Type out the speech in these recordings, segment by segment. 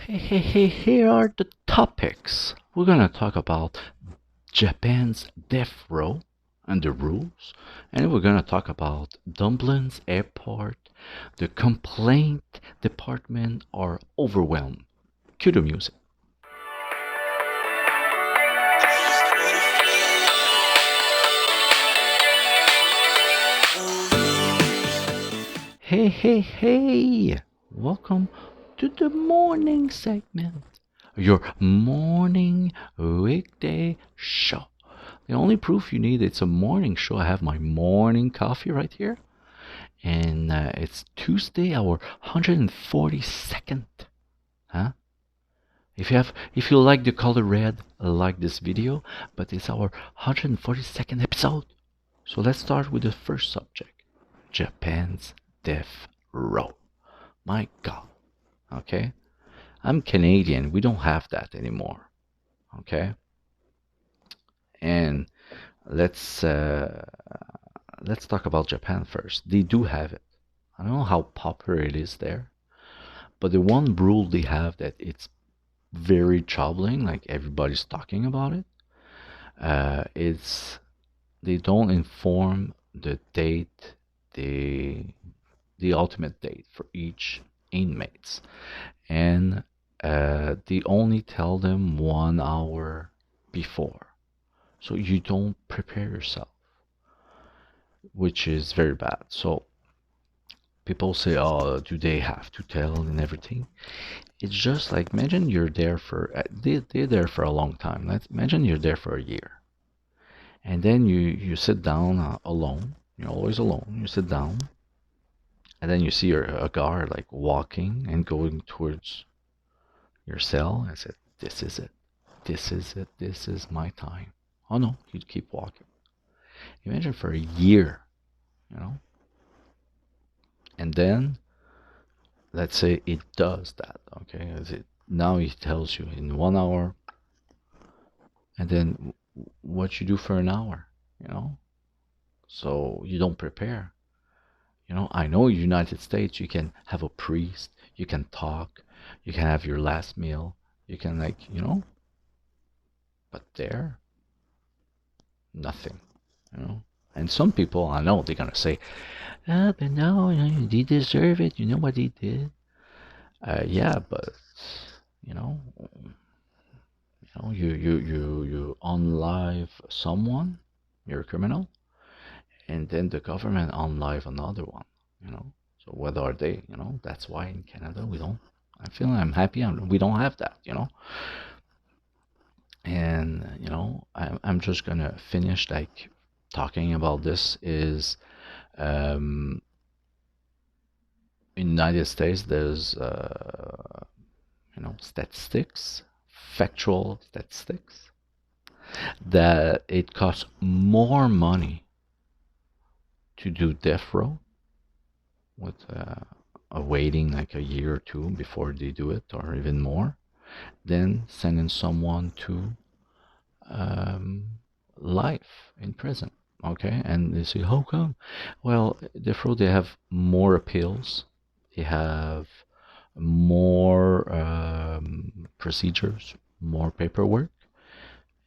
Here are the topics. We're gonna talk about Japan's death row and the rules, and we're gonna talk about Dublin's airport. The complaint department are overwhelmed. Cue the music. Hey! Welcome to the morning segment. Your morning weekday show. The only proof you need it's a morning show. I have my morning coffee right here, and it's Tuesday, our 142nd. Huh? If you like the color red, like this video. But it's our 142nd episode. So let's start with the first subject: Japan's death row. My God. Okay, I'm Canadian. We don't have that anymore. Okay, and let's uh, let's talk about Japan first. They do have it. I don't know how popular it is there, but the one rule they have that it's very troubling, like everybody's talking about it, is they don't inform the date, the the ultimate date for each inmates, and they only tell them 1 hour before, so you don't prepare yourself, which is very bad. So people say, oh, do they have to tell and everything? It's just like, imagine you're there for they're there for a long time. Let's imagine you're there for a year, and then you sit down alone. You're always alone. You sit down, and then you see a guard like walking and going towards your cell, and said, this is it. This is it. This is my time. Oh no, you'd keep walking. Imagine for a year, you know? And then, let's say it does that, okay? Now it tells you in 1 hour, and then what you do for an hour, you know? So you don't prepare. I know in the United States you can have a priest, you can talk, you can have your last meal, you can but there, nothing, you know. And some people I know they're gonna say, but no, they deserve it. You know what they did? Yeah, but you know, you unlive someone, you're a criminal, and then the government unlive another one. You know, so what are they? That's why in Canada we don't. I'm happy. We don't have that. And I'm just gonna finish like talking about this is in the United States there's statistics, factual statistics, that it costs more money to do death row with waiting like a year or two before they do it, or even more, than sending someone to life in prison. Okay, and they say, how come? Well, death row, they have more appeals, they have more procedures, more paperwork,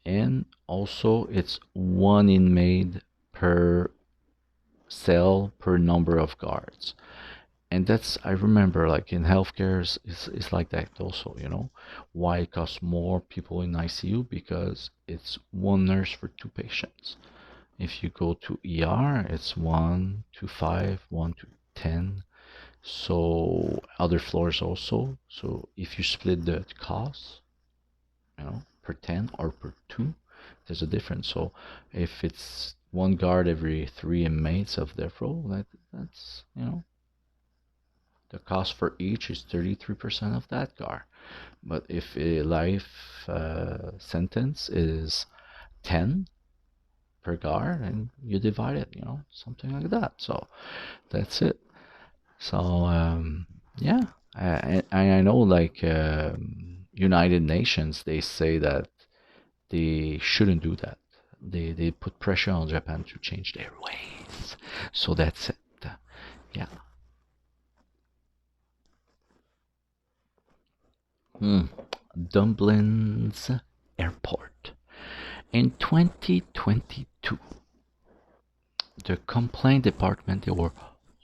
and also it's one inmate per cell per number of guards. And that's, I remember, like in healthcare, it's like that also, why it costs more people in ICU, because it's one nurse for two patients. If you go to ER, it's 1 to 5, 1 to 10. So other floors also. So if you split the cost, per 10 or per 2, there's a difference. So if it's one guard every 3 inmates of death row, that's the cost for each is 33% of that guard. But if a life sentence is 10 per guard, and you divide it, something like that. So that's it. So yeah, I know, like United Nations, they say that they shouldn't do that. They put pressure on Japan to change their ways. So that's it. Yeah. Hmm. Dublin's Airport. In 2022, the complaint department, they were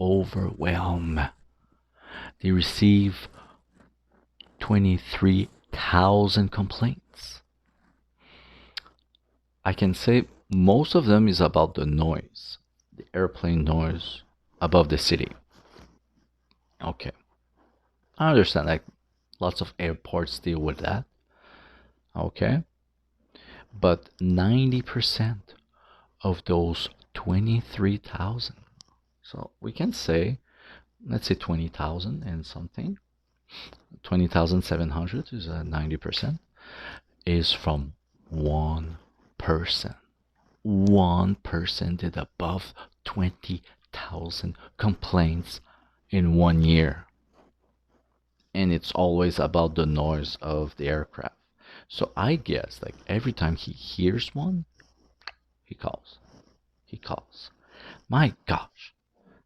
overwhelmed. They received 23,000 complaints. I can say most of them is about the noise, the airplane noise above the city. Okay, I understand, like lots of airports deal with that. Okay, but 90% of those 23,000, so we can say, let's say 20,000 and something, 20,700 is 90%, is from one person. One person did above 20,000 complaints in 1 year. And it's always about the noise of the aircraft. So I guess like every time he hears one, he calls. He calls. My gosh,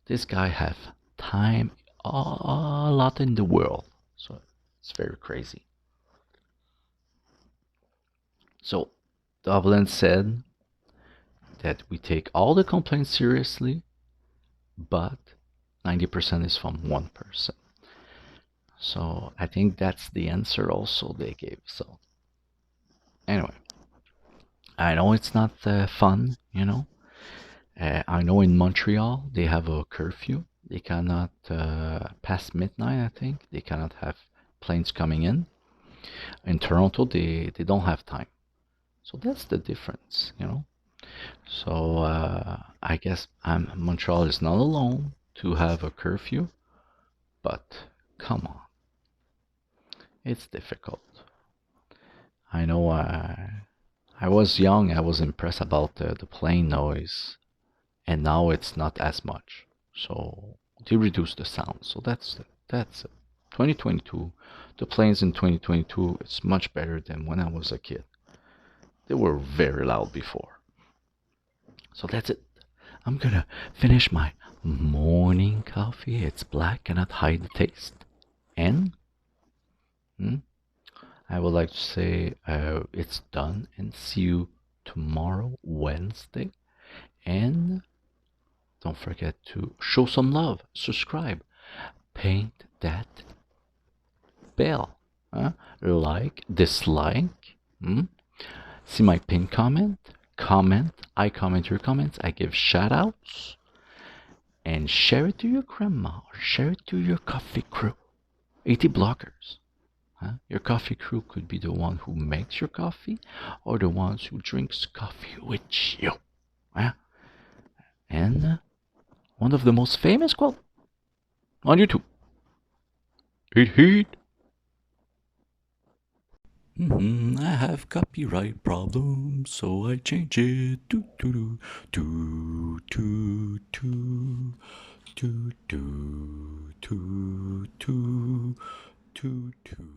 this guy have time a lot in the world. So it's very crazy. So Dublin said that we take all the complaints seriously, but 90% is from one person. So I think that's the answer also they gave. So anyway, I know it's not fun, you know. I know in Montreal they have a curfew. They cannot past midnight. I think they cannot have planes coming in. In Toronto, they don't have time. So that's the difference, you know. So I guess Montreal is not alone to have a curfew, but come on, it's difficult. I know I was young, I was impressed about the plane noise, and now it's not as much. So they reduce the sound. So that's it. 2022, the planes in 2022, it's much better than when I was a kid. They were very loud before. So that's it. I'm gonna finish my morning coffee. It's black, cannot hide the taste. And hmm, I would like to say it's done and see you tomorrow, Wednesday. And don't forget to show some love, subscribe, paint that bell, like, dislike, see my pinned comment, I comment your comments, I give shout outs, and share it to your grandma or share it to your coffee crew. 80 bloggers. Your coffee crew could be the one who makes your coffee or the ones who drinks coffee with you. And one of the most famous quote on YouTube. Heat heat. I have copyright problems, so I change it. Do do do do do do do do do do do do.